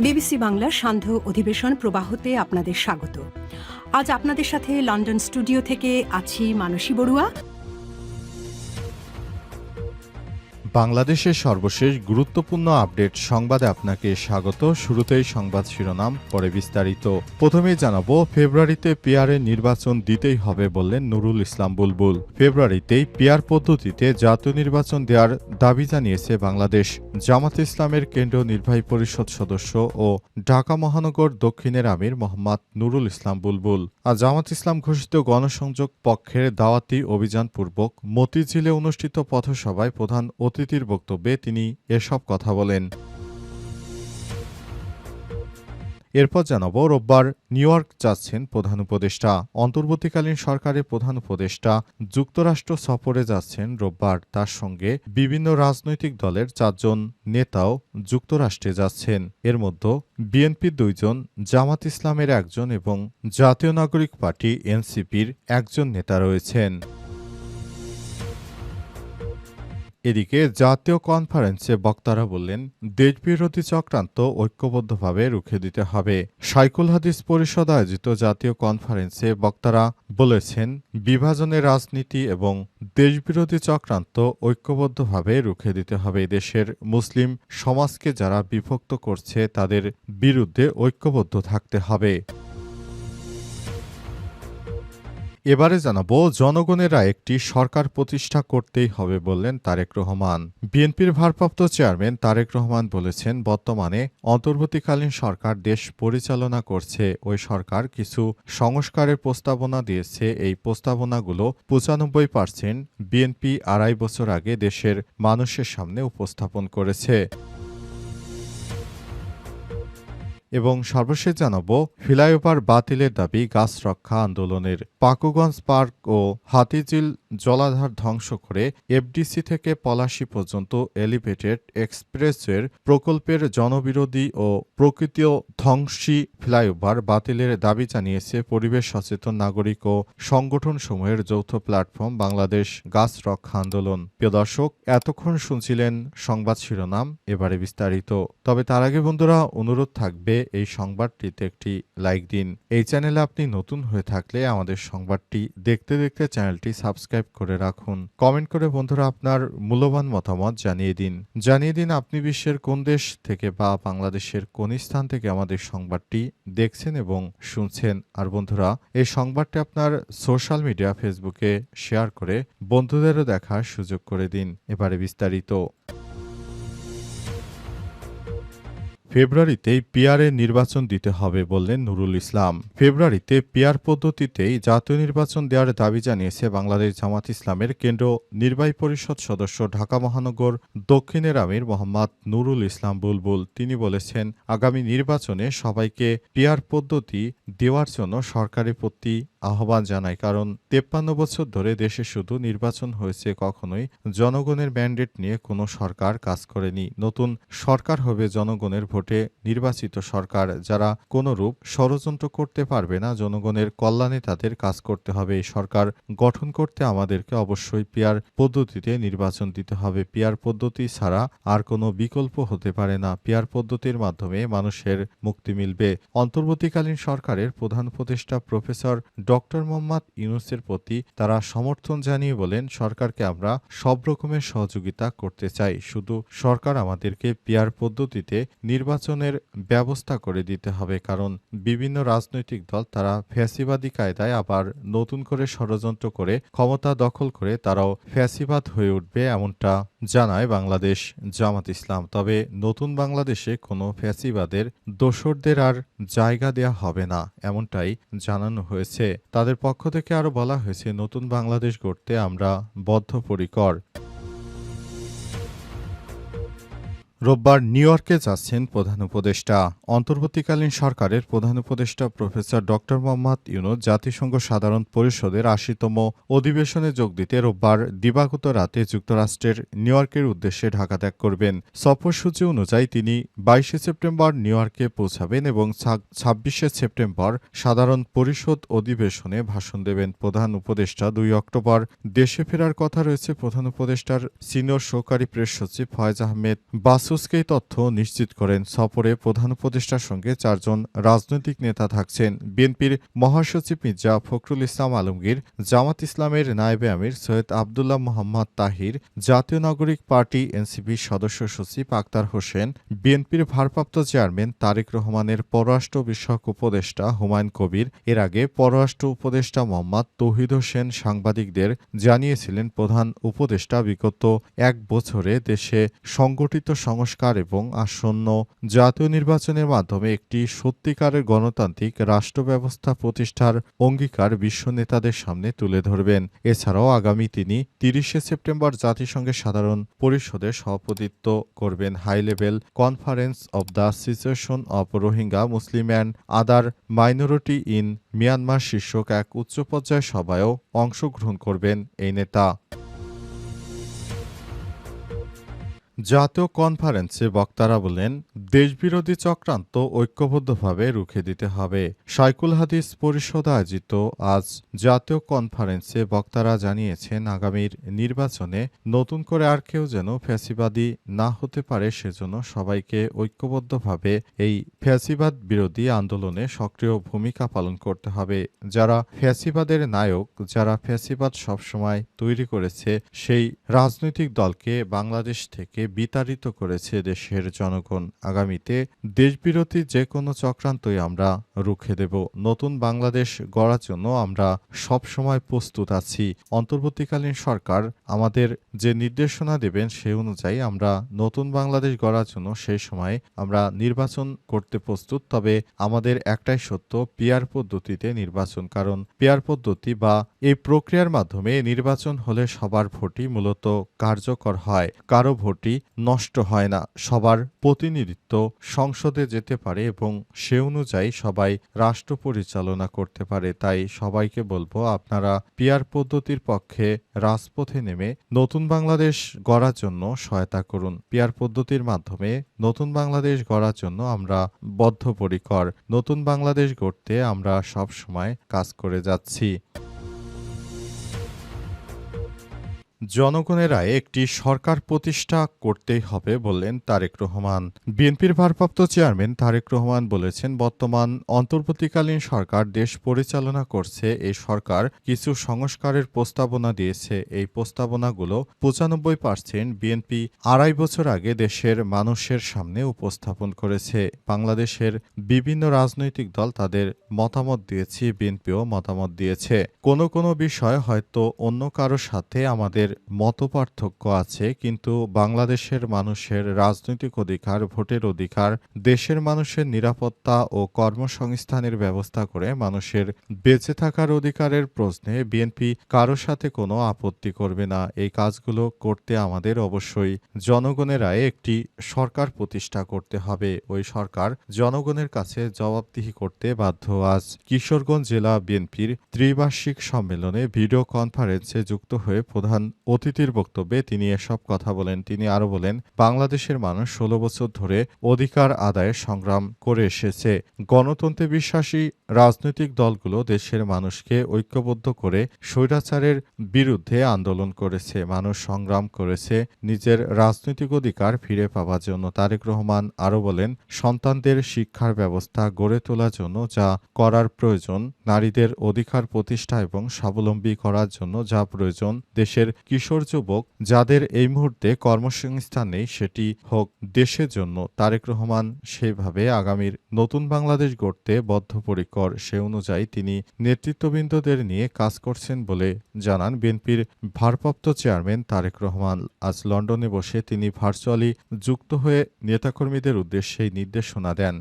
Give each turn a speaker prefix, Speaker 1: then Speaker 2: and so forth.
Speaker 1: BBC বাংলার সান্ধ্য অধিবেশন প্রবাহতে আপনাদের স্বাগত। আজ আপনাদের সাথে লন্ডন স্টুডিও থেকে আছি মানসী বড়ুয়া।
Speaker 2: বাংলাদেশের সর্বশেষ গুরুত্বপূর্ণ আপডেট সংবাদে আপনাকে স্বাগত। শুরুতেই সংবাদ শিরোনাম, পরে বিস্তারিত। প্রথমেই জানাবো, ফেব্রুয়ারিতে পিআরের নির্বাচন দিতেই হবে বললেন নুরুল ইসলাম বুলবুল। ফেব্রুয়ারিতেই পিআর পদ্ধতিতে জাতীয় নির্বাচন দেওয়ার দাবি জানিয়েছে বাংলাদেশ। জামাত ইসলামের কেন্দ্রীয় নির্বাহী পরিষদ সদস্য ও ঢাকা মহানগর দক্ষিণের আমির মোহাম্মদ নুরুল ইসলাম বুলবুল আর জামাত ইসলাম ঘোষিত গণসংযোগ পক্ষের দাওয়াতি অভিযানপূর্বক মতিঝিলে অনুষ্ঠিত পথসভায় প্রধান অতিথির বক্তব্যে তিনি এসব কথা বলেন। এরপর জানাবো, রোববার নিউ ইয়র্ক যাচ্ছেন প্রধান উপদেষ্টা। অন্তর্বর্তীকালীন সরকারের প্রধান উপদেষ্টা যুক্তরাষ্ট্র সফরে যাচ্ছেন রোববার। তার সঙ্গে বিভিন্ন রাজনৈতিক দলের 4 জন নেতাও যুক্তরাষ্ট্রে যাচ্ছেন। এর মধ্যে বিএনপির 2 জন, জামাত ইসলামের 1 জন এবং জাতীয় নাগরিক পার্টি এনসিপির 1 জন নেতা রয়েছেন। এদিকে জাতীয় কনফারেন্সে বক্তারা বললেন, দেশবিরোধী চক্রান্ত ঐক্যবদ্ধভাবে রুখে দিতে হবে। শাইখুল হাদিস পরিষদ আয়োজিত জাতীয় কনফারেন্সে বক্তারা বলেছেন, বিভাজনের রাজনীতি এবং দেশবিরোধী চক্রান্ত ঐক্যবদ্ধভাবে রুখে দিতে হবে। দেশের মুসলিম সমাজকে যারা বিভক্ত করছে তাদের বিরুদ্ধে ঐক্যবদ্ধ থাকতে হবে। এবারে জানাবো, জনগণের একটি সরকার প্রতিষ্ঠা করতেই হবে বললেন তারেক রহমান। বিএনপির ভারপ্রাপ্ত চেয়ারম্যান তারেক রহমান বলেছেন, বর্তমানে অন্তর্বর্তীকালীন সরকার দেশ পরিচালনা করছে। ওই সরকার কিছু সংস্কারের প্রস্তাবনা দিয়েছে। এই প্রস্তাবনাগুলো 95% বিএনপি 2.5 বছর আগে দেশের মানুষের সামনে উপস্থাপন করেছে। এবং সর্বশেষ জানাবো, ফ্লাইওভার বাতিলের দাবি গাছ রক্ষা আন্দোলনের। পাকুগঞ্জ পার্ক ও হাতিঝিল জলাধার ধ্বংস করে এফডিসি থেকে পলাশী পর্যন্ত এলিভেটেড এক্সপ্রেসওয়ের প্রকল্পের জনবিরোধী ও প্রকৃতি ধ্বংসী ফ্লাইওভার বাতিলের দাবি জানিয়েছে পরিবেশ সচেতন নাগরিক ও সংগঠনসমূহের যৌথ প্ল্যাটফর্ম বাংলাদেশ গাছ রক্ষা আন্দোলন। প্রিয় দর্শক, এতক্ষণ শুনছিলেন সংবাদ শিরোনাম, এবারে বিস্তারিত। তবে তার আগে বন্ধুরা, অনুরোধ থাকবে এই সংবাদটিতে একটি লাইক দিন। এই চ্যানেলে আপনি নতুন হয়ে থাকলে আমাদের সংবাদটি দেখতে দেখতে চ্যানেলটি সাবস্ক্রাইব করে রাখুন। কমেন্ট করে বন্ধুরা আপনার মূল্যবান মতামত জানিয়ে দিন আপনি বিশ্বের কোন দেশ থেকে বা বাংলাদেশের কোন স্থান থেকে আমাদের সংবাদটি দেখছেন এবং শুনছেন। আর বন্ধুরা, এই সংবাদটি আপনার সোশ্যাল মিডিয়া ফেসবুকে শেয়ার করে বন্ধুদেরও দেখার সুযোগ করে দিন। এবারে বিস্তারিত। ফেব্রুয়ারিতেই পিআরের নির্বাচন দিতে হবে বললেন নুরুল ইসলাম। ফেব্রুয়ারিতে পিআর পদ্ধতিতেই জাতীয় নির্বাচন দেওয়ার দাবি জানিয়েছে বাংলাদেশ জামাত ইসলামের কেন্দ্র নির্বাহী পরিষদ সদস্য ঢাকা মহানগর দক্ষিণের আমির মোহাম্মদ নুরুল ইসলাম বুলবুল। তিনি বলেছেন, আগামী নির্বাচনে সবাইকে পিআর পদ্ধতি দেওয়ার জন্য সরকারের প্রতি আহ্বান জানায়। কারণ 53 বছর ধরে দেশে শুধু নির্বাচন হয়েছে, কখনোই জনগণের ম্যান্ডেট নিয়ে কোনো সরকার কাজ করেনি। নতুন সরকার হবে জনগণের ভোটে নির্বাচিত সরকার, যারা কোনরূপ ষড়যন্ত্র করতে পারবে না। জনগণের কল্যাণে তাদের কাজ করতে হবে। এই সরকার গঠন করতে আমাদেরকে অবশ্যই পিআর পদ্ধতিতে নির্বাচন দিতে হবে। পিআর পদ্ধতি ছাড়া আর কোনো বিকল্প হতে পারে না। পিআর পদ্ধতির মাধ্যমে মানুষের মুক্তি মিলবে। অন্তর্বর্তীকালীন সরকারের প্রধান উপদেষ্টা প্রফেসর ডক্টর মোহাম্মদ ইউনূসের প্রতি তারা সমর্থন জানিয়ে বলেন, সরকারকে আমরা সব রকমের সহযোগিতা করতে চাই। শুধু সরকার আমাদেরকে পিআর পদ্ধতিতে নির্বাচনের ব্যবস্থা করে দিতে হবে। কারণ বিভিন্ন রাজনৈতিক দল তারা ফ্যাসিবাদী কায়দায় আবার নতুন করে ষড়যন্ত্র করে ক্ষমতা দখল করে তারাও ফ্যাসিবাদ হয়ে উঠবে, এমনটা জানায় বাংলাদেশ জামাত ইসলাম। তবে নতুন বাংলাদেশে কোনো ফ্যাসিবাদের দোসরদের আর জায়গা দেয়া হবে না, এমনটাই জানানো হয়েছে। তাদের পক্ষ থেকে আরো বলা হয়েছে, নতুন বাংলাদেশ গড়তে আমরা বদ্ধপরিকর। রোববার নিউ ইয়র্কে যাচ্ছেন প্রধান উপদেষ্টা। অন্তর্বর্তীকালীন সরকারের প্রধান উপদেষ্টা প্রফেসর ডক্টর মোহাম্মদ ইউনূস জাতিসংঘ সাধারণ পরিষদের ৮০তম অধিবেশনে যোগ দিতে রোববার দিবাগত রাতে যুক্তরাষ্ট্রের নিউ ইয়র্কের উদ্দেশ্যে ঢাকা ত্যাগ করবেন। সফরসূচি অনুযায়ী তিনি ২২শে সেপ্টেম্বর নিউ ইয়র্কে পৌঁছাবেন এবং ২৬শে সেপ্টেম্বর সাধারণ পরিষদ অধিবেশনে ভাষণ দেবেন। প্রধান উপদেষ্টা ২ অক্টোবর দেশে ফেরার কথা রয়েছে। প্রধান উপদেষ্টার সিনিয়র সহকারী প্রেস সচিব ফয়েজ আহমেদ বাসু তুস্কে তথ্য নিশ্চিত করেন। সফরে প্রধান উপদেষ্টার সঙ্গে ৪ জন রাজনৈতিক নেতা থাকছেন। বিএনপির মহাসচিব মির্জা ফখরুল ইসলাম আলমগীর, জামাত ইসলামের নায়েবে আমির সৈয়দ আবদুল্লাহ মোহাম্মদ তাহির, জাতীয় নাগরিক পার্টি এনসিপির সদস্য সচিব আক্তার হোসেন, বিএনপির ভারপ্রাপ্ত চেয়ারম্যান তারেক রহমানের পররাষ্ট্র বিষয়ক উপদেষ্টা হুমায়ুন কবির। এর আগে পররাষ্ট্র উপদেষ্টা মোহাম্মদ তৌহিদ হোসেন সাংবাদিকদের জানিয়েছিলেন, প্রধান উপদেষ্টা বিগত ১ বছরে দেশে সংগঠিত সংস্কার এবং আসন্ন জাতীয় নির্বাচনের মাধ্যমে একটি সত্যিকারের গণতান্ত্রিক রাষ্ট্র ব্যবস্থা প্রতিষ্ঠার অঙ্গীকার বিশ্ব নেতাদের সামনে তুলে ধরবেন। এছাড়াও আগামী তিনি ৩০শে সেপ্টেম্বর জাতিসংঘের সাধারণ পরিষদে সভাপতিত্ব করবেন high level conference of the situation of Rohingya Muslim and other minority in Myanmar শীর্ষক এক উচ্চ পর্যায়ের সভায়ও অংশগ্রহণ করবেন এই নেতা। জাতীয় কনফারেন্সে বক্তারা বলেন, দেশবিরোধী চক্রান্ত ঐক্যবদ্ধভাবে রুখে দিতে হবে। শাইখুল হাদিস পরিষদ আয়োজিত আজ জাতীয় কনফারেন্সে বক্তারা জানিয়েছেন, আগামীর নির্বাচনে নতুন করে আর কেউ যেন ফ্যাসিবাদী না হতে পারে, সেজন্য সবাইকে ঐক্যবদ্ধভাবে এই ফ্যাসিবাদ বিরোধী আন্দোলনে সক্রিয় ভূমিকা পালন করতে হবে। যারা ফ্যাসিবাদের নায়ক, যারা ফ্যাসিবাদ সবসময় তৈরি করেছে, সেই রাজনৈতিক দলকে বাংলাদেশ থেকে বিতাড়িত করেছে দেশের জনগণ। আগামীতে দেশবিরোধী যে কোনো চক্রান্তই আমরা রুখে দেব। নতুন বাংলাদেশ গড়ার জন্য আমরা সব সময় প্রস্তুত আছি। অন্তর্বর্তীকালীন সরকার আমাদের যে নির্দেশনা দেবেন সেই অনুযায়ী আমরা নতুন বাংলাদেশ গড়ার জন্য সেই সময় আমরা নির্বাচন করতে প্রস্তুত। তবে আমাদের একটাই সত্য, পিআর পদ্ধতিতে নির্বাচন। কারণ পিআর পদ্ধতি বা এই প্রক্রিয়ার মাধ্যমে নির্বাচন হলে সবার ভোটই মূলত কার্যকর হয়, কারো ভোটই নষ্ট হয় না। সবার প্রতিনিধিত্ব সংসদে যেতে পারে এবং সে অনুযায়ী সবাই রাষ্ট্র পরিচালনা করতে পারে। তাই সবাইকে বলবো, আপনারা পিআর পদ্ধতির পক্ষে রাজপথে নেমে নতুন বাংলাদেশ গড়ার জন্য সহায়তা করুন। পিআর পদ্ধতির মাধ্যমে নতুন বাংলাদেশ গড়ার জন্য আমরা বদ্ধপরিকর। নতুন বাংলাদেশ গড়তে আমরা সব সময় কাজ করে যাচ্ছি। জনগণের রায়ে একটি সরকার প্রতিষ্ঠা করতেই হবে বললেন তারেক রহমান। বিএনপির ভারপ্রাপ্ত চেয়ারম্যান তারেক রহমান বলেছেন, বর্তমান অন্তর্বর্তীকালীন সরকার দেশ পরিচালনা করছে। এই সরকার কিছু সংস্কারের প্রস্তাবনা দিয়েছে। এই প্রস্তাবনাগুলো ৯৫% বিএনপি ২.৫ বছর আগে দেশের মানুষের সামনে উপস্থাপন করেছে। বাংলাদেশের বিভিন্ন রাজনৈতিক দল তাদের মতামত দিয়েছে, বিএনপিও মতামত দিয়েছে। কোনো কোনো বিষয় হয়তো অন্য কারো সাথে আমাদের মতপার্থক্য আছে, কিন্তু বাংলাদেশের মানুষের রাজনৈতিক অধিকার, ভোটের অধিকার, দেশের মানুষের নিরাপত্তা ও কর্মসংস্থানের ব্যবস্থা করে মানুষের বেঁচে থাকার অধিকারের প্রশ্নে বিএনপি কারো সাথে কোনো আপত্তি করবে না। এই কাজগুলো করতে আমাদের অবশ্যই জনগণের রায়ে একটি সরকার প্রতিষ্ঠা করতে হবে। ওই সরকার জনগণের কাছে জবাবদিহি করতে বাধ্য। আজ কিশোরগঞ্জ জেলা বিএনপির ত্রিবার্ষিক সম্মেলনে ভিডিও কনফারেন্সে যুক্ত হয়ে প্রধান অতিথির বক্তব্যে তিনি এসব কথা বলেন। তিনি আরো বলেন, বাংলাদেশের মানুষ ১৬ বছর ধরে অধিকার আদায়ে সংগ্রাম করে এসেছে। গণতন্ত্রে বিশ্বাসী রাজনৈতিক দলগুলো দেশের মানুষকে ঐক্যবদ্ধ করে স্বৈরাচারের বিরুদ্ধে আন্দোলন করেছে। মানুষ সংগ্রাম করেছে নিজের রাজনৈতিক অধিকার ফিরে পাওয়ার জন্য। তারেক রহমান আরো বলেন, সন্তানদের শিক্ষার ব্যবস্থা গড়ে তোলার জন্য যা করার প্রয়োজন, নারীদের অধিকার প্রতিষ্ঠা এবং স্বাবলম্বী করার জন্য যা প্রয়োজন, দেশের কিশোর যুবক যাদের এই মুহূর্তে কর্মসংস্থান নেই, সেটি হোক দেশের জন্য। তারেক রহমান সেইভাবে আগামীর নতুন বাংলাদেশ গড়তে বদ্ধপরিকর। সে অনুযায়ী তিনি নেতৃত্ববৃন্দদের নিয়ে কাজ করছেন বলে জানান বিএনপির ভারপ্রাপ্ত চেয়ারম্যান তারেক রহমান। আজ লন্ডনে বসে তিনি ভার্চুয়ালি যুক্ত হয়ে নেতাকর্মীদের উদ্দেশ্যে নির্দেশনা দেন।